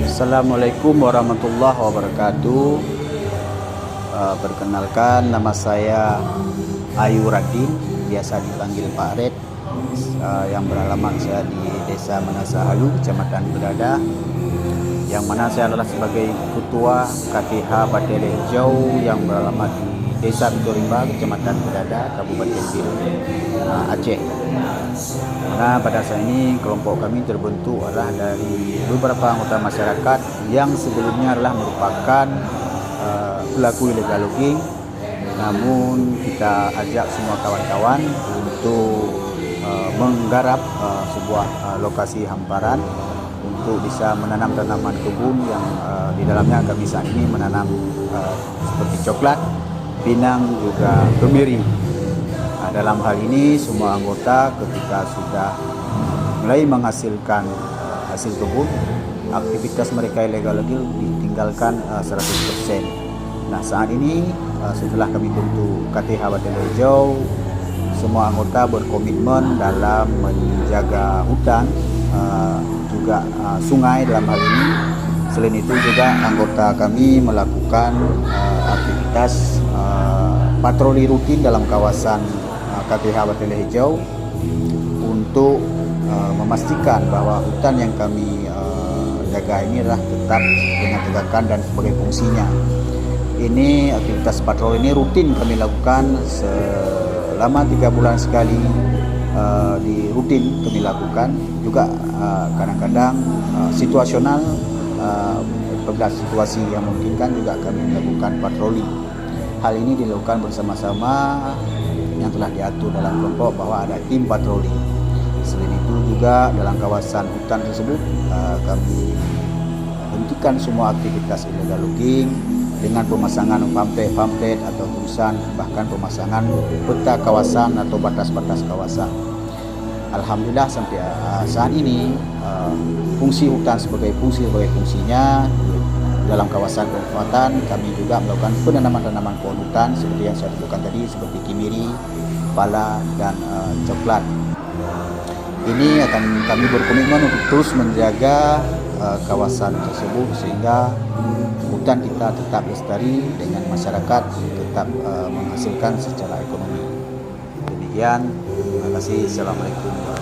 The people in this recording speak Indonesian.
Assalamualaikum warahmatullahi wabarakatuh. Perkenalkan, nama saya Ayu Radin, biasa dipanggil Pak Red, yang beralamat saya di Desa Manasahalu, Kecamatan Bedada, yang mana saya adalah sebagai Ketua KTH Batele Hijau yang beralamat di Desa Bitorimba, Kecamatan Bedada, Kabupaten Biru, Aceh. Nah, pada saat ini kelompok kami terbentuk adalah dari beberapa anggota masyarakat yang sebelumnya adalah merupakan pelaku illegal logging. Namun kita ajak semua kawan-kawan untuk menggarap sebuah lokasi hamparan untuk bisa menanam tanaman kebun yang di dalamnya kami saat ini menanam seperti coklat, pinang, juga kemiri. Dalam hal ini semua anggota ketika sudah mulai menghasilkan hasil kebun, aktivitas mereka illegal lagi ditinggalkan 100%. Nah, saat ini setelah kami bentuk KTH Batele Hijau, semua anggota berkomitmen dalam menjaga hutan, juga sungai dalam hal ini. Selain itu juga anggota kami melakukan aktivitas patroli rutin dalam kawasan KTH Batele Hijau untuk memastikan bahwa hutan yang kami jaga ini adalah tetap dengan tegakan dan sebagai fungsinya. Ini aktivitas patroli ini rutin kami lakukan selama 3 bulan sekali, di rutin kami lakukan. Juga kadang-kadang situasional, pada situasi yang memungkinkan juga kami melakukan patroli. Hal ini dilakukan bersama-sama yang telah diatur dalam kelompok bahwa ada tim patroli. Selain itu juga dalam kawasan hutan tersebut kami hentikan semua aktivitas illegal logging dengan pemasangan pamflet atau tulisan, bahkan pemasangan peta kawasan atau batas-batas kawasan. Alhamdulillah sampai saat ini fungsi hutan sebagai fungsinya. Dalam kawasan kabupaten kami juga melakukan penanaman tanaman pohon hutan seperti yang saya sebutkan tadi, seperti kemiri, pala, dan coklat. Ini akan kami berkomitmen untuk terus menjaga kawasan tersebut sehingga hutan kita tetap lestari dengan masyarakat tetap menghasilkan secara ekonomi. Demikian, terima kasih. Assalamualaikum.